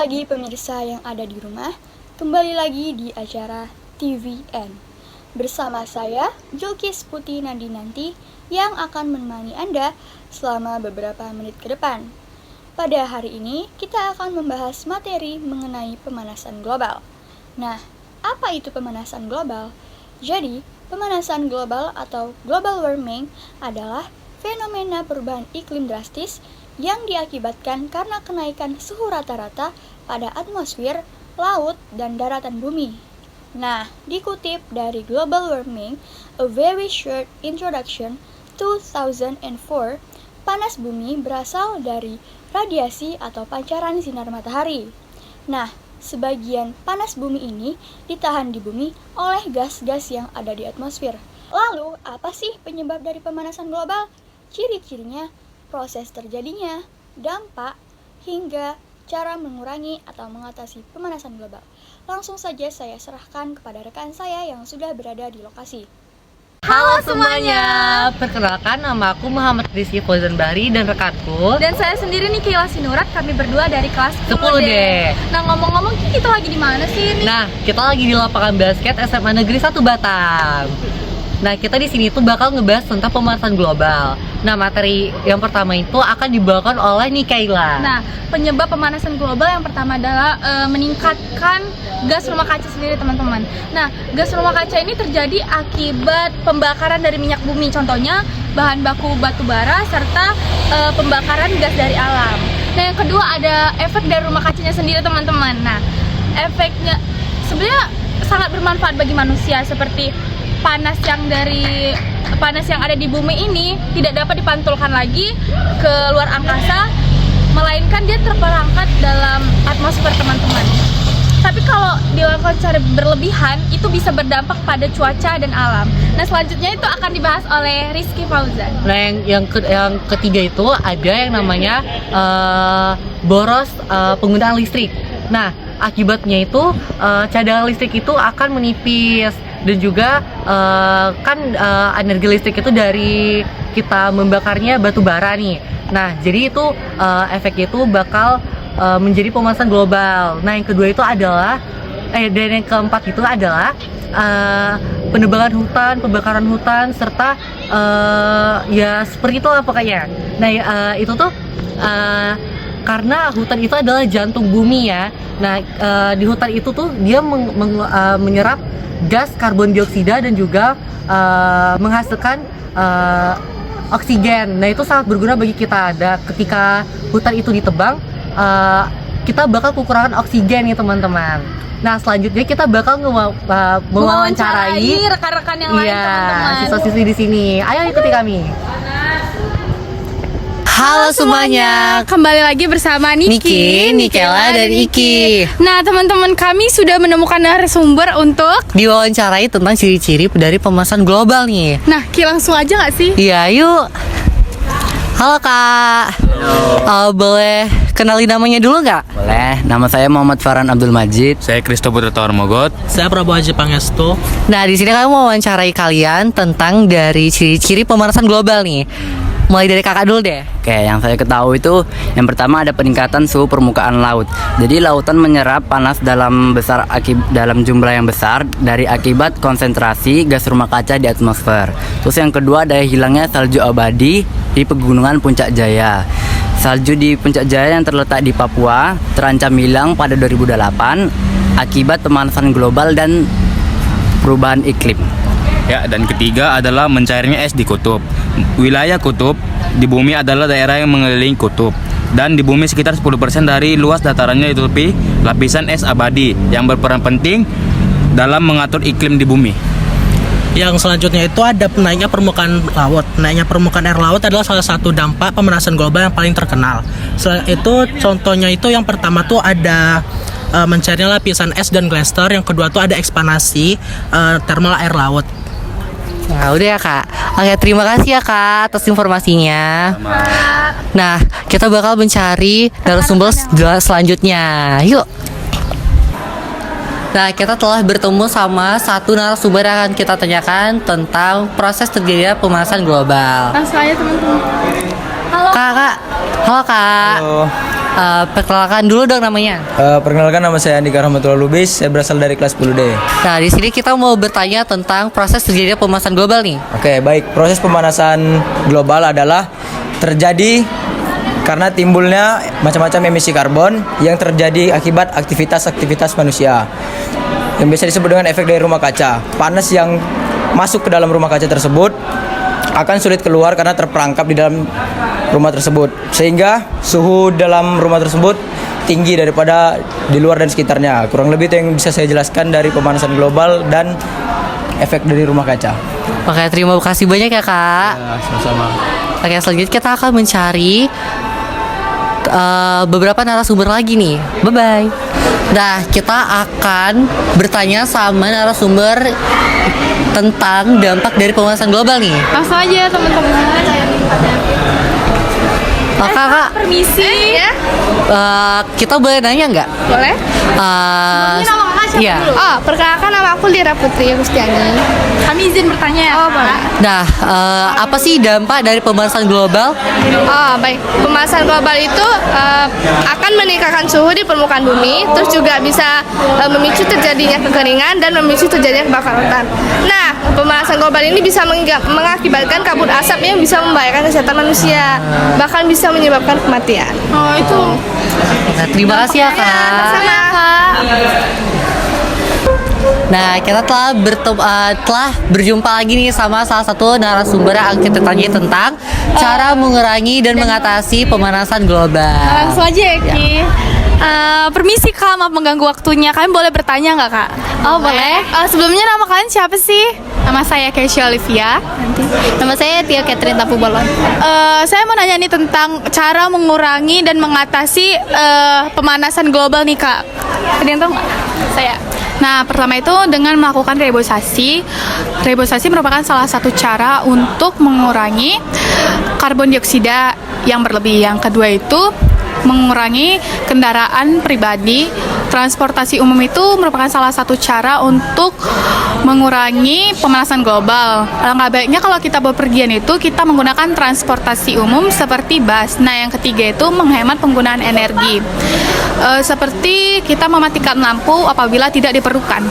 pagi pemirsa yang ada di rumah, kembali lagi di acara TVN. Bersama saya, Julkis Putih Nandi yang akan menemani Anda selama beberapa menit ke depan. Pada hari ini, kita akan membahas materi mengenai pemanasan global. Nah, apa itu pemanasan global? Jadi, pemanasan global atau global warming adalah fenomena perubahan iklim drastis yang diakibatkan karena kenaikan suhu rata-rata pada atmosfer, laut, dan daratan bumi. Nah, dikutip dari Global Warming, A Very Short Introduction 2004, panas bumi berasal dari radiasi atau pancaran sinar matahari. Nah, sebagian panas bumi ini ditahan di bumi oleh gas-gas yang ada di atmosfer. Lalu, apa sih penyebab dari pemanasan global? Ciri-cirinya, proses terjadinya, dampak, hingga cara mengurangi atau mengatasi pemanasan global. Langsung saja saya serahkan kepada rekan saya yang sudah berada di lokasi. Halo semuanya, perkenalkan nama aku Muhammad Rizky Fauzan Bahri dan rekanku. Dan saya sendiri nih Keila Sinurat, kami berdua dari kelas 10D. Nah, ngomong-ngomong kita lagi di mana sih ini? Nah, kita lagi di lapangan basket SMA Negeri 1 Batam. Nah, kita di sini tuh bakal ngebahas tentang pemanasan global. Nah, materi yang pertama itu akan dibawakan oleh Nikaila. Nah, penyebab pemanasan global yang pertama adalah meningkatkan gas rumah kaca sendiri, teman-teman. Nah, gas rumah kaca ini terjadi akibat pembakaran dari minyak bumi, contohnya bahan baku batu bara serta pembakaran gas dari alam. Nah, yang kedua ada efek dari rumah kacanya sendiri, teman-teman. Nah, efeknya sebenarnya sangat bermanfaat bagi manusia, seperti panas yang ada di bumi ini tidak dapat dipantulkan lagi ke luar angkasa, melainkan dia terperangkap dalam atmosfer, teman-teman. Tapi kalau dilakukan secara berlebihan, itu bisa berdampak pada cuaca dan alam. Nah, selanjutnya itu akan dibahas oleh Rizky Fauzan. Nah, yang ketiga itu ada yang namanya boros penggunaan listrik. Nah, akibatnya itu cadangan listrik itu akan menipis. Dan juga energi listrik itu dari kita membakarnya batu bara nih. Nah, jadi itu efeknya itu bakal menjadi pemanasan global. Nah, yang kedua itu adalah dan yang keempat itu adalah penebangan hutan, pembakaran hutan, serta ya seperti itulah pokoknya. Nah, itu tuh karena hutan itu adalah jantung bumi ya. Nah, di hutan itu tuh dia menyerap gas karbon dioksida dan juga menghasilkan oksigen. Nah, itu sangat berguna bagi kita. Ketika hutan itu ditebang, kita bakal kekurangan oksigen ya, teman-teman. Nah, selanjutnya kita bakal mewawancarai rekan-rekan yang lain, teman-teman. Siswa-siswi di sini. Ayo ikuti kami. Halo semuanya, kembali lagi bersama Niki, Nikela, dan Iki. Nah, teman-teman, kami sudah menemukan narasumber untuk diwawancarai tentang ciri-ciri dari pemanasan global nih. Nah, Ki, langsung aja nggak sih? Iya, yuk. Halo Kak. Halo. Boleh kenalin namanya dulu nggak? Boleh, nama saya Muhammad Farhan Abdul Majid. Saya Kristo Putra Tawar Mogot. Saya Prabowo Haji Pangestu. Nah, di sini kami mau wawancarai kalian tentang dari ciri-ciri pemanasan global nih. Mulai dari kakak dulu deh. Oke, yang saya ketahui itu yang pertama ada peningkatan suhu permukaan laut. Jadi lautan menyerap panas dalam jumlah yang besar dari akibat konsentrasi gas rumah kaca di atmosfer. Terus yang kedua ada hilangnya salju abadi di pegunungan Puncak Jaya. Salju di Puncak Jaya yang terletak di Papua terancam hilang pada 2008 akibat pemanasan global dan perubahan iklim. Ya, dan ketiga adalah mencairnya es di kutub. Wilayah kutub di bumi adalah daerah yang mengelilingi kutub. Dan di bumi sekitar 10% dari luas datarannya ditutupi lapisan es abadi yang berperan penting dalam mengatur iklim di bumi. Yang selanjutnya itu ada naiknya permukaan laut. Naiknya permukaan air laut adalah salah satu dampak pemanasan global yang paling terkenal. Selain itu, contohnya itu yang pertama tuh ada mencairnya lapisan es dan glacier. Yang kedua tuh ada ekspansi thermal air laut. Nah, udah ya Kak. Oke, terima kasih ya Kak atas informasinya. Nah, kita bakal mencari narasumber selanjutnya. Yuk. Nah, kita telah bertemu sama satu narasumber yang akan kita tanyakan tentang proses terjadinya pemanasan global. Langsung aja, teman-teman. Kak. Halo Kak. Halo. Perkenalkan dulu dong namanya. Perkenalkan, nama saya Andika Rahmatullah Lubis. Saya berasal dari kelas 10D. Nah, di sini kita mau bertanya tentang proses terjadinya pemanasan global nih. Oke, baik. Proses pemanasan global adalah terjadi karena timbulnya macam-macam emisi karbon yang terjadi akibat aktivitas-aktivitas manusia, yang biasa disebut dengan efek dari rumah kaca. Panas yang masuk ke dalam rumah kaca tersebut akan sulit keluar karena terperangkap di dalam rumah tersebut, sehingga suhu dalam rumah tersebut tinggi daripada di luar dan sekitarnya. Kurang lebih itu yang bisa saya jelaskan dari pemanasan global dan efek dari rumah kaca. Oke, terima kasih banyak ya Kak. Sama-sama. Oke, selanjutnya kita akan mencari beberapa narasumber lagi nih. Bye-bye. Nah, kita akan bertanya sama narasumber tentang dampak dari pemanasan global nih. Langsung aja teman-teman. Kakak, Permisi. kita boleh nanya nggak? Boleh? Sebelumnya nama kakak siapa iya. dulu? Oh, perkenalkan nama aku Lira Putri Agustiani. Kami izin bertanya ya. Oh, boleh. Nah, apa sih dampak dari pemanasan global? Oh, baik. Pemanasan global itu akan meningkatkan suhu di permukaan bumi, terus juga bisa memicu terjadinya kekeringan dan memicu terjadinya kebakaran hutan. Nah, pemanasan global ini bisa mengakibatkan kabut asap yang bisa membahayakan kesehatan manusia, bahkan bisa menyebabkan kematian. Oh, itu. Nah, terima kasih ya Kak. Sama. Nah, kita telah berjumpa lagi nih sama salah satu narasumber yang kita tanya tentang cara mengurangi dan mengatasi pemanasan global. Langsung aja ya Ki. Permisi Kak, maaf mengganggu waktunya. Kalian boleh bertanya nggak Kak? Oh, boleh. Sebelumnya nama kalian siapa sih? Nama saya Keisha Olivia. Nama saya Tia Catherine Tapu Bolon. Saya mau nanya nih tentang cara mengurangi dan mengatasi pemanasan global nih Kak. Ada yang tahu nggak? Saya. Nah, pertama itu dengan melakukan reboisasi. Reboisasi merupakan salah satu cara untuk mengurangi karbon dioksida yang berlebih. Yang kedua itu mengurangi kendaraan pribadi. Transportasi umum itu merupakan salah satu cara untuk mengurangi pemanasan global. Alangkah baiknya kalau kita bepergian itu kita menggunakan transportasi umum seperti bus. Nah, yang ketiga itu menghemat penggunaan energi. Seperti kita mematikan lampu apabila tidak diperlukan.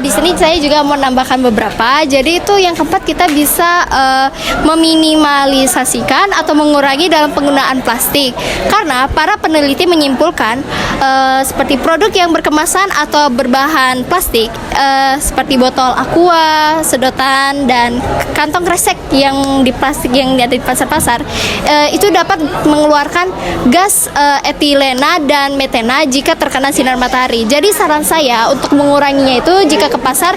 Di sini saya juga mau nambahkan beberapa. Jadi itu yang keempat, kita bisa meminimalisasikan atau mengurangi dalam penggunaan plastik. Karena para peneliti menyimpulkan seperti produk yang berkemasan atau berbahan plastik seperti botol aqua, sedotan dan kantong kresek yang di plastik yang ada di pasar-pasar itu dapat mengeluarkan gas etilena dan metana jika terkena sinar matahari. Jadi saran saya untuk menguranginya itu jika ke pasar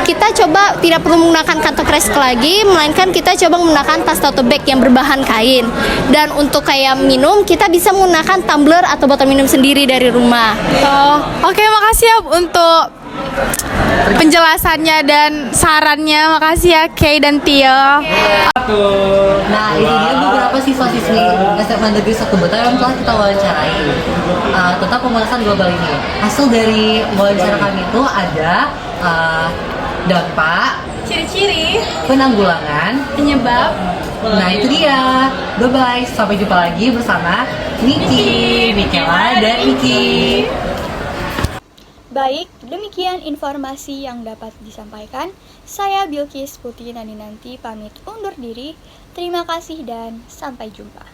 kita coba tidak perlu menggunakan kantong kresek lagi, melainkan kita coba menggunakan tas tote bag yang berbahan kain. Dan untuk kayak minum kita bisa menggunakan tumbler atau botol minum sendiri dari rumah. Oke, makasih ya untuk penjelasannya dan sarannya. Makasih ya Kay dan Tio. Nah, ini dia beberapa siswa-siswi SMA Negeri 1 Batam yang telah kita wawancarai tentang pemanasan global ini. Hasil dari wawancara kami itu ada dampak, Ciri-ciri penanggulangan, penyebab. nah itu dia. Bye-bye, sampai jumpa lagi bersama Niki, Mikela, dan Niki. Baik, demikian informasi yang dapat disampaikan. Saya Bilkis Putri Nandinanti pamit undur diri. Terima kasih dan sampai jumpa.